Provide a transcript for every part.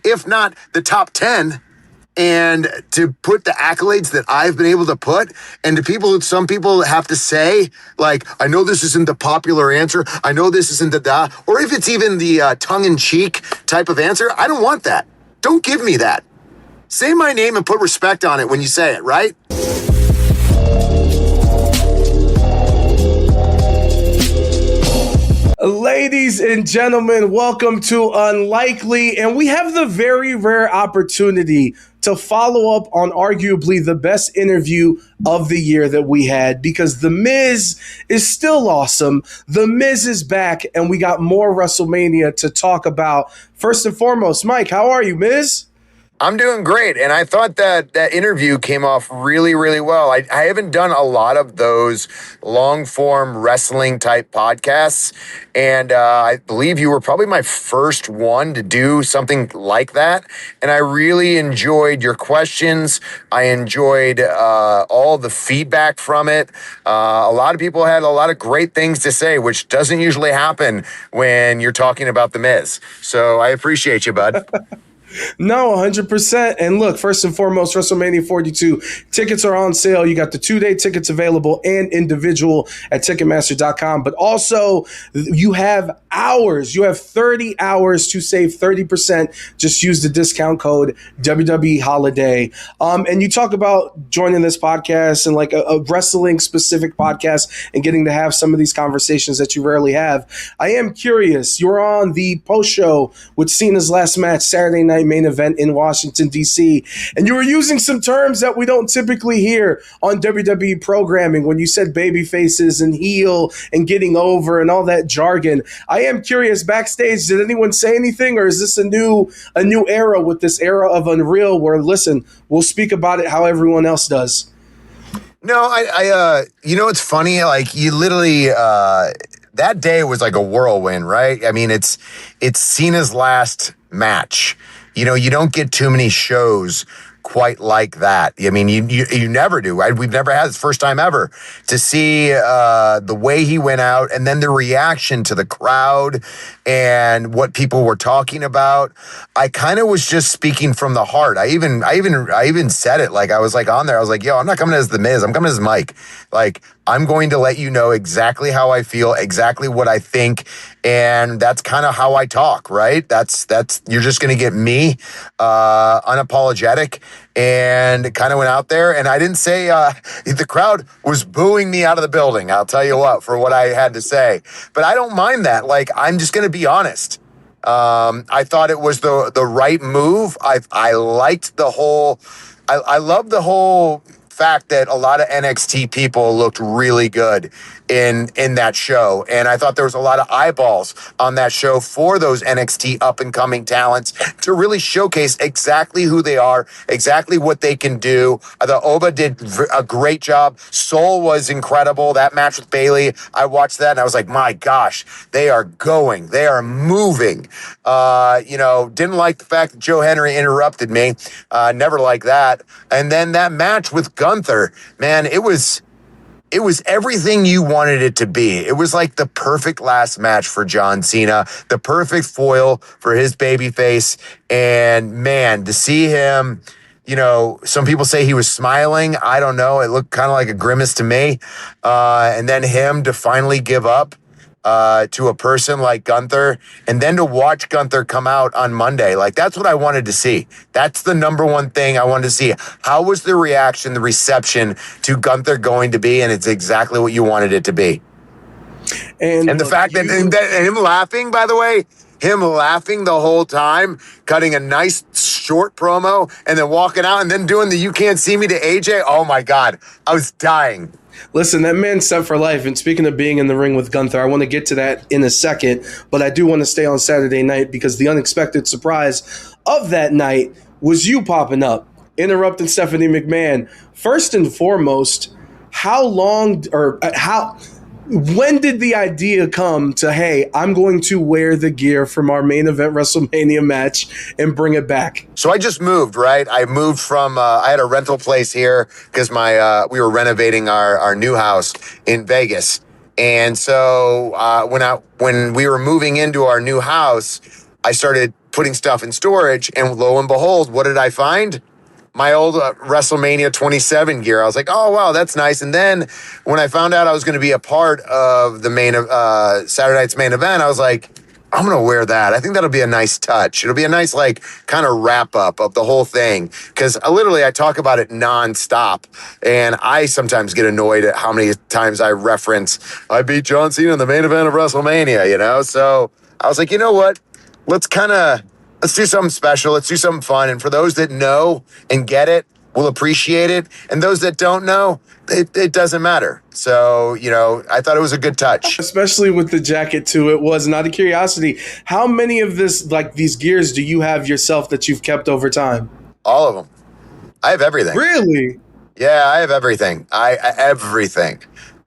if not the top 10. And to put the accolades that I've been able to put, and to people, some people have to say, like, I know this isn't the popular answer, I know this isn't the or if it's even the tongue-in-cheek type of answer, I don't want that. Don't give me that. Say my name and put respect on it when you say it, right? Ladies and gentlemen, welcome to Unlikely, and we have the very rare opportunity to follow up on arguably the best interview of the year that we had, because The Miz is still awesome. The Miz is back, and we got more WrestleMania to talk about. First and foremost, Mike, how are you, Miz? I'm doing great, and I thought that interview came off really, really well. I haven't done a lot of those long-form wrestling-type podcasts, and I believe you were probably my first one to do something like that, and I really enjoyed your questions. I enjoyed all the feedback from it. A lot of people had a lot of great things to say, which doesn't usually happen when you're talking about The Miz. So I appreciate you, bud. No, 100%. And look, first and foremost, WrestleMania 42 tickets are on sale. You got the 2-day tickets available and individual at Ticketmaster.com. But also, you have hours. You have 30 hours to save 30%. Just use the discount code WWE Holiday. And you talk about joining this podcast and like a wrestling-specific podcast and getting to have some of these conversations that you rarely have. I am curious. You're on the post-show with Cena's last match, Saturday night main event in Washington, D.C. And you were using some terms that we don't typically hear on WWE programming when you said baby faces and heel and getting over and all that jargon. I am curious, backstage, did anyone say anything, or is this a new era with this era of Unreal where, listen, we'll speak about it how everyone else does? No, I you know, it's funny, like, you literally, that day was like a whirlwind, right? I mean, it's Cena's last match. You know, you don't get too many shows quite like that. I mean, you never do, right? We've never had this, first time ever, to see the way he went out, and then the reaction to the crowd and what people were talking about. I kind of was just speaking from the heart. I even said it, like, I was like on there. I was like, yo, I'm not coming as The Miz. I'm coming as Mike. Like, I'm going to let you know exactly how I feel, exactly what I think, and that's kind of how I talk, right? That's you're just going to get me, unapologetic, and kind of went out there, and I didn't say the crowd was booing me out of the building. I'll tell you what, for what I had to say, but I don't mind that. Like, I'm just going to be honest. I thought it was the right move. I liked the whole. I love the whole fact that a lot of NXT people looked really good in that show, and I thought there was a lot of eyeballs on that show for those NXT up and coming talents to really showcase exactly who they are, exactly what they can do. The Oba did a great job. Soul was incredible. That match with Bayley, I watched that and I was like, my gosh, they are moving. Didn't like the fact that Joe Henry interrupted me. Never liked that. And then that match with Gunther, man, it was everything you wanted it to be. It was like the perfect last match for John Cena, the perfect foil for his babyface. And man, to see him, some people say he was smiling. I don't know. It looked kind of like a grimace to me. And then him to finally give up to a person like Gunther, and then to watch Gunther come out on Monday. Like, that's what I wanted to see. That's the number one thing I wanted to see. How was the reaction, the reception to Gunther going to be? And it's exactly what you wanted it to be. And the fact that him laughing, by the way, him laughing the whole time, cutting a nice short promo, and then walking out and then doing the "you can't see me" to AJ. Oh my God, I was dying. Listen, that man's set for life. And speaking of being in the ring with Gunther, I want to get to that in a second, but I do want to stay on Saturday night because the unexpected surprise of that night was you popping up, interrupting Stephanie McMahon. First and foremost, when did the idea come to, hey, I'm going to wear the gear from our main event WrestleMania match and bring it back? So I just moved, right? I moved from, I had a rental place here because we were renovating our new house in Vegas. And so when we were moving into our new house, I started putting stuff in storage, and lo and behold, what did I find? My old WrestleMania 27 gear. I was like, oh, wow, that's nice. And then when I found out I was going to be a part of the Saturday night's main event, I was like, I'm going to wear that. I think that'll be a nice touch. It'll be a nice, like, kind of wrap up of the whole thing. Because I talk about it nonstop. And I sometimes get annoyed at how many times I reference, I beat John Cena in the main event of WrestleMania, you know? So I was like, you know what? Let's do something special. Let's do something fun. And for those that know and get it, will appreciate it. And those that don't know, it doesn't matter. So, you know, I thought it was a good touch. Especially with the jacket too. It was, not a curiosity. How many of these gears do you have yourself that you've kept over time? All of them. I have everything. Really? Yeah, I have everything. Everything.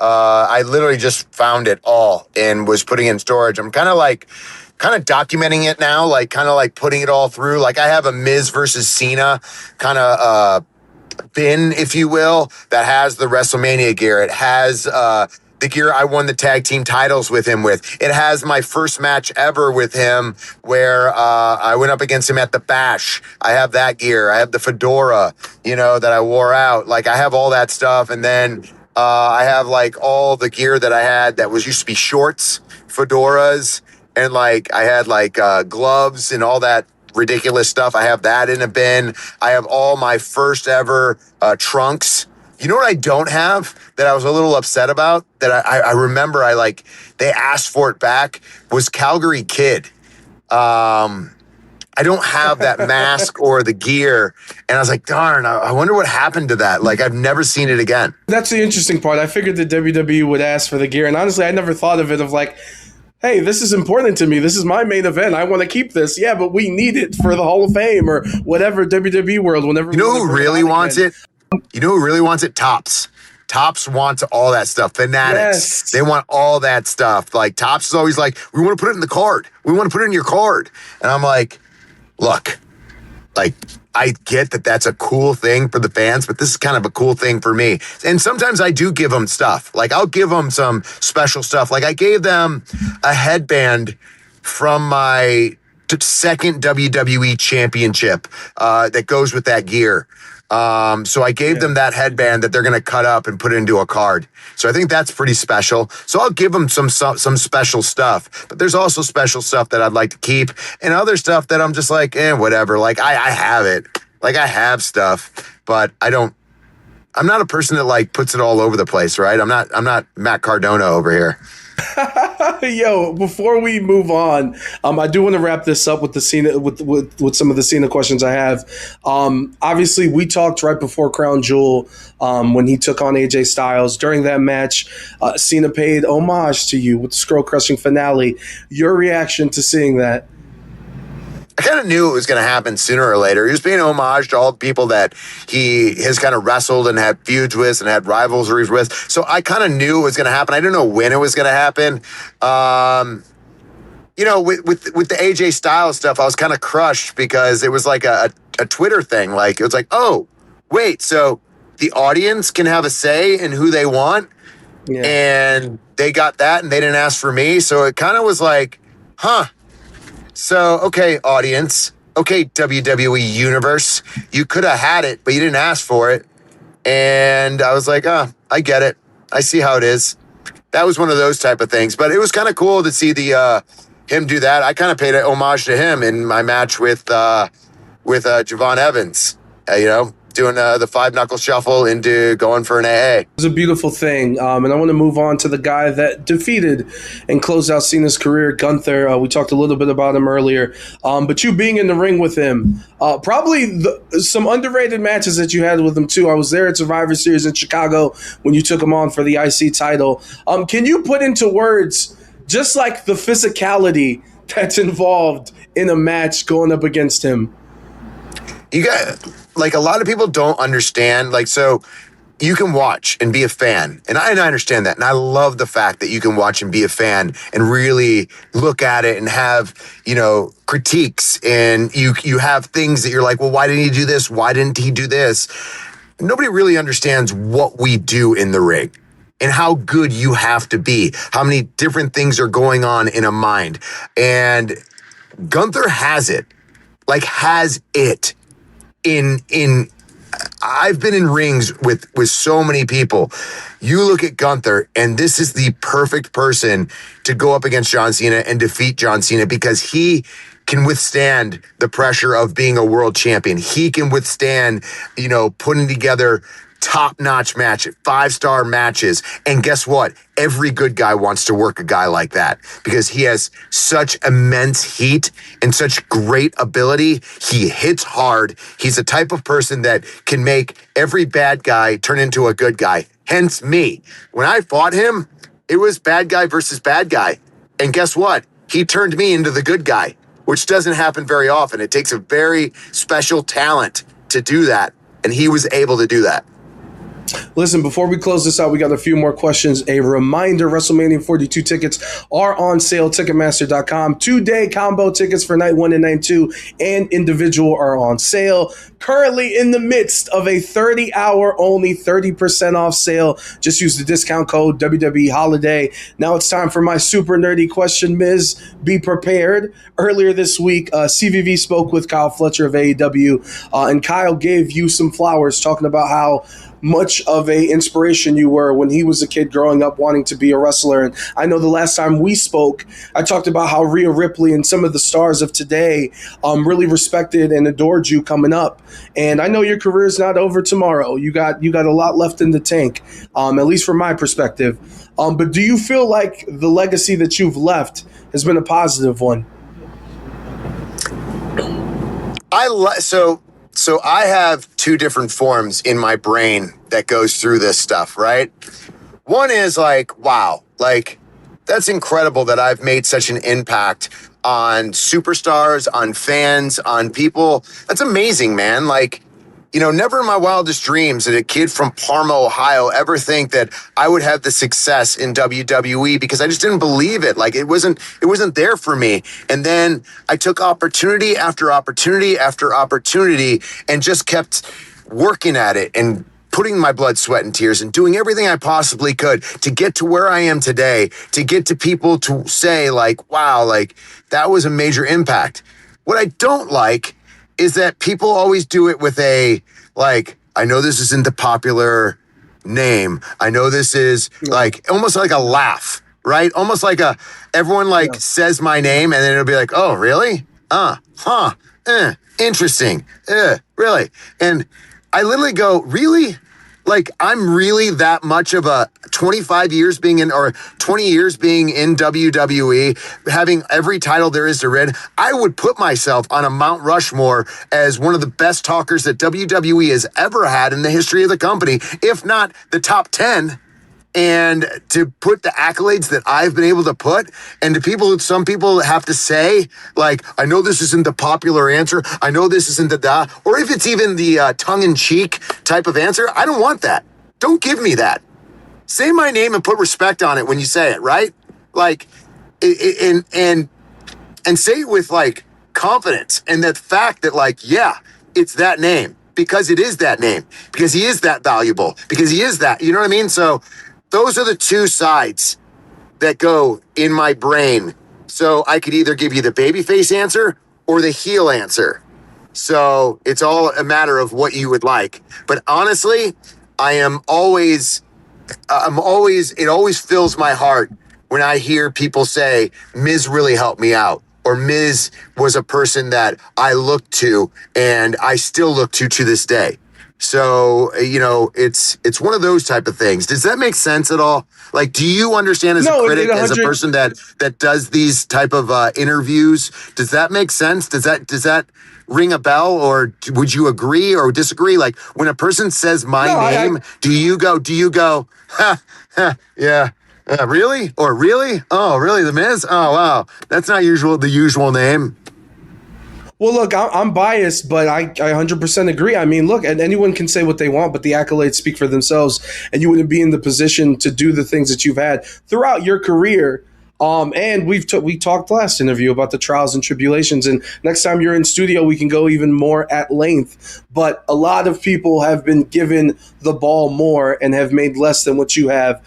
I literally just found it all and was putting it in storage. I'm kind of documenting it now, kind of putting it all through. Like I have a Miz versus Cena kind of bin, if you will, that has the WrestleMania gear. It has the gear I won the tag team titles with him with. It has my first match ever with him where I went up against him at the Bash. I have that gear. I have the fedora, that I wore out. Like I have all that stuff. And then I have all the gear that I had that used to be shorts, fedoras, and I had gloves and all that ridiculous stuff. I have that in a bin. I have all my first ever trunks. You know what I don't have that I was a little upset about that I remember they asked for it back was Calgary Kid. I don't have that mask or the gear. And I was like, darn, I wonder what happened to that. I've never seen it again. That's the interesting part. I figured the WWE would ask for the gear. And honestly, I never thought of it hey, this is important to me. This is my main event. I want to keep this. Yeah, but we need it for the Hall of Fame or whatever WWE world. Whenever you know who really wants it? You know who really wants it? Tops. Tops wants all that stuff. Fanatics. Yes. They want all that stuff. Tops is always we want to put it in the card. We want to put it in your card. And I'm like, look, I get that that's a cool thing for the fans, but this is kind of a cool thing for me. And sometimes I do give them stuff. I'll give them some special stuff. I gave them a headband from my second WWE championship that goes with that gear. So I gave them that headband that they're going to cut up and put into a card. So I think that's pretty special. So I'll give them some special stuff, but there's also special stuff that I'd like to keep and other stuff that I'm just whatever. I have it. I have stuff, but I'm not a person that puts it all over the place, right? I'm not Matt Cardona over here. Yo, before we move on, I do want to wrap this up with the Cena, with some of the Cena questions I have. Obviously, we talked right before Crown Jewel when he took on AJ Styles. During that match, Cena paid homage to you with the scroll crushing finale. Your reaction to seeing that? I kind of knew it was going to happen sooner or later. He was paying homage to all the people that he has kind of wrestled and had feuds with and had rivalries with. So I kind of knew it was going to happen. I didn't know when it was going to happen. With the AJ Styles stuff, I was kind of crushed because it was a Twitter thing. It was oh, wait, so the audience can have a say in who they want? Yeah. And they got that and they didn't ask for me. So it kind of was huh. So, okay, audience, okay, WWE Universe, you could have had it, but you didn't ask for it. And I was I get it. I see how it is. That was one of those type of things. But it was kind of cool to see him do that. I kind of paid an homage to him in my match with Javon Evans, doing the 5-knuckle shuffle into going for an AA. It was a beautiful thing. And I want to move on to the guy that defeated and closed out Cena's career, Gunther. We talked a little bit about him earlier. But you being in the ring with him, probably some underrated matches that you had with him, too. I was there at Survivor Series in Chicago when you took him on for the IC title. Can you put into words just the physicality that's involved in a match going up against him? You got... a lot of people don't understand. So you can watch and be a fan. And I understand that. And I love the fact that you can watch and be a fan and really look at it and have, critiques. And you have things that you're well, why didn't he do this? Why didn't he do this? Nobody really understands what we do in the ring and how good you have to be, how many different things are going on in a mind. And Gunther has it. like has it in I've been in rings with so many people. You look at Gunther, and this is the perfect person to go up against John Cena and defeat John Cena because he can withstand the pressure of being a world champion. He can withstand, putting together top-notch matches, 5-star matches. And guess what? Every good guy wants to work a guy like that because he has such immense heat and such great ability. He hits hard. He's the type of person that can make every bad guy turn into a good guy. Hence me. When I fought him, it was bad guy versus bad guy. And guess what? He turned me into the good guy, which doesn't happen very often. It takes a very special talent to do that. And he was able to do that. Listen, before we close this out, we got a few more questions. A reminder, WrestleMania 42 tickets are on sale, Ticketmaster.com. 2-day combo tickets for night 1 and night 2 and individual are on sale. Currently in the midst of a 30-hour only 30% off sale. Just use the discount code WWE Holiday. Now it's time for my super nerdy question, Miz. Be prepared. Earlier this week, CVV spoke with Kyle Fletcher of AEW, and Kyle gave you some flowers talking about how much of a inspiration you were when he was a kid growing up wanting to be a wrestler. And I know the last time we spoke, I talked about how Rhea Ripley and some of the stars of today really respected and adored you coming up. And I know your career is not over tomorrow. You got a lot left in the tank, at least from my perspective. But do you feel like the legacy that you've left has been a positive one? So I have two different forms in my brain that goes through this stuff, right? One is like, wow, like that's incredible that I've made such an impact on superstars, on fans, on people. That's amazing, man. Like, never in my wildest dreams did a kid from Parma, Ohio ever think that I would have the success in WWE because I just didn't believe it. Like it wasn't there for me. And then I took opportunity after opportunity after opportunity and just kept working at it and putting my blood, sweat, and tears and doing everything I possibly could to get to where I am today, to get to people to say like, wow, like that was a major impact. What I don't like is that people always do it with a, like, I know this isn't the popular name. I know this is like, almost like a laugh, right? Almost like everyone says my name and then it'll be like, oh, really? Interesting. Really? And I literally go, really? Like, I'm really that much of a 25 years being in, or 20 years being in WWE, having every title there is to win. I would put myself on a Mount Rushmore as one of the best talkers that WWE has ever had in the history of the company, if not the top 10. And to put the accolades that I've been able to put, and to some people have to say, like, I know this isn't the popular answer. I know this isn't the or if it's even the tongue-in-cheek type of answer, I don't want that. Don't give me that. Say my name and put respect on it when you say it, right? Like, and say it with like confidence and the fact that like, yeah, it's that name because it is that name, because he is that valuable, because he is that, you know what I mean? So those are the two sides that go in my brain. So I could either give you the babyface answer or the heel answer. So it's all a matter of what you would like. But honestly, it always fills my heart when I hear people say, Miz really helped me out, or Miz was a person that I looked to and I still look to this day. So, it's one of those type of things. Does that make sense at all? Like, do you understand as a critic, as a person that does these type of interviews? Does that make sense? Does that ring a bell, or would you agree or disagree? Like when a person says my name, do you go, yeah, really? Or really? Oh, really? The Miz? Oh, wow. That's not the usual name. Well, look, I'm biased, but I 100% agree. I mean, look, and anyone can say what they want, but the accolades speak for themselves, and you wouldn't be in the position to do the things that you've had throughout your career. And we talked last interview about the trials and tribulations, and next time you're in studio, we can go even more at length. But a lot of people have been given the ball more and have made less than what you have.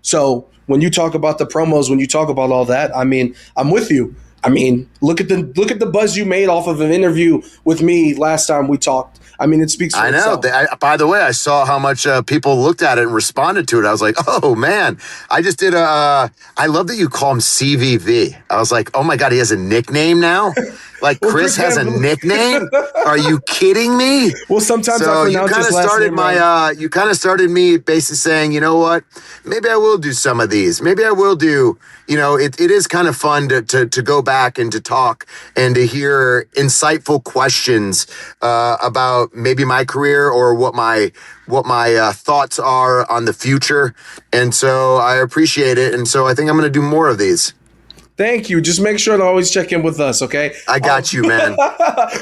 So when you talk about the promos, when you talk about all that, I mean, I'm with you. I mean, look at the buzz you made off of an interview with me last time we talked. I mean, it speaks for I know. itself. By the way, I saw how much people looked at it and responded to it. I was like, oh, man. I just did I love that you call him CVV. I was like, oh, my God, he has a nickname now? Like, Well, Chris has a Van- nickname? Are you kidding me? Well, sometimes So I you pronounce kind his of last started name wrong. you kind of started me basically saying, you know what, maybe I will do some of these. Maybe I will do, it is kind of fun to go back and to talk and to hear insightful questions about maybe my career or what my thoughts are on the future. And so I appreciate it. And so I think I'm going to do more of these. Thank you. Just make sure to always check in with us, okay? I got you, man.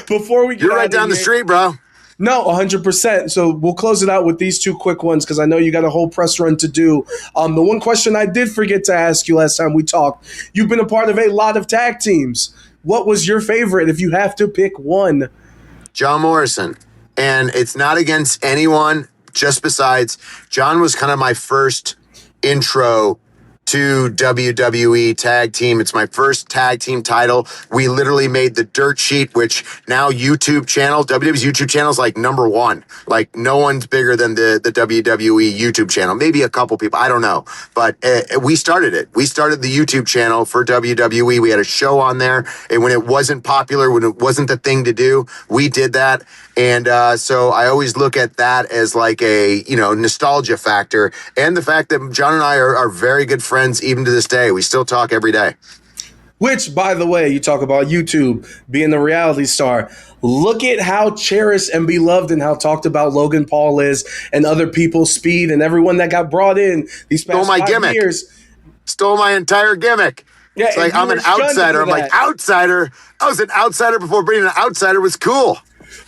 Before we get You're right out of down the here- street, bro. No, 100%. So we'll close it out with these two quick ones because I know you got a whole press run to do. The one question I did forget to ask you last time we talked, you've been a part of a lot of tag teams. What was your favorite if you have to pick one? John Morrison. And it's not against anyone, just besides John was kind of my first intro to WWE tag team. It's my first tag team title. We literally made the dirt sheet, which now YouTube channel, WWE's YouTube channel is like number one. Like no one's bigger than the WWE YouTube channel. Maybe a couple people, I don't know. But we started it. We started the YouTube channel for WWE. We had a show on there. And when it wasn't popular, when it wasn't the thing to do, we did that. And so I always look at that as like a, nostalgia factor. And the fact that John and I are very good friends even to this day. We still talk every day. Which, by the way, you talk about YouTube being the reality star. Look at how cherished and beloved and how talked about Logan Paul is and other people's Speed and everyone that got brought in these past 5 years. Stole my entire gimmick. Yeah, it's like I'm an outsider. I'm like, outsider? I was an outsider before being an outsider was cool.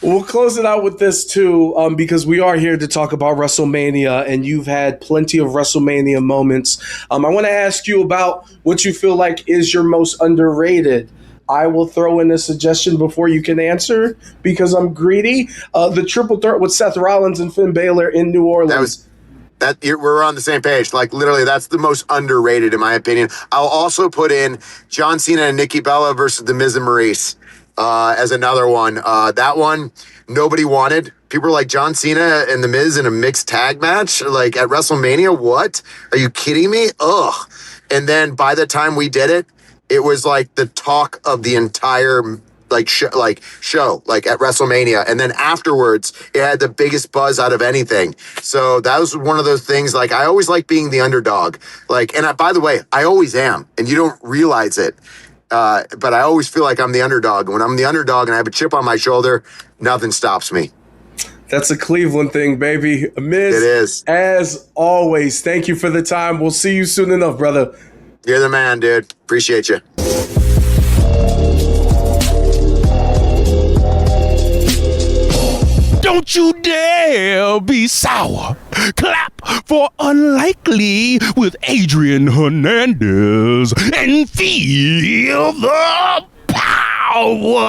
We'll close it out with this, too, because we are here to talk about WrestleMania, and you've had plenty of WrestleMania moments. I want to ask you about what you feel like is your most underrated. I will throw in a suggestion before you can answer, because I'm greedy. The triple threat with Seth Rollins and Finn Balor in New Orleans. We're on the same page. Like, literally, that's the most underrated, in my opinion. I'll also put in John Cena and Nikki Bella versus The Miz and Maurice. As another one. That one, nobody wanted. People were like, John Cena and The Miz in a mixed tag match? Like, at WrestleMania? What? Are you kidding me? Ugh. And then by the time we did it, it was like the talk of the entire show at WrestleMania. And then afterwards, it had the biggest buzz out of anything. So that was one of those things. Like, I always like being the underdog. Like, and by the way, I always am. And you don't realize it. But I always feel like I'm the underdog. And when I'm the underdog and I have a chip on my shoulder, nothing stops me. That's a Cleveland thing, baby. Miz, it is. As always, thank you for the time. We'll see you soon enough, brother. You're the man, dude. Appreciate you. Don't you dare be sour. Clap for Unlikely with Adrian Hernandez and feel the power.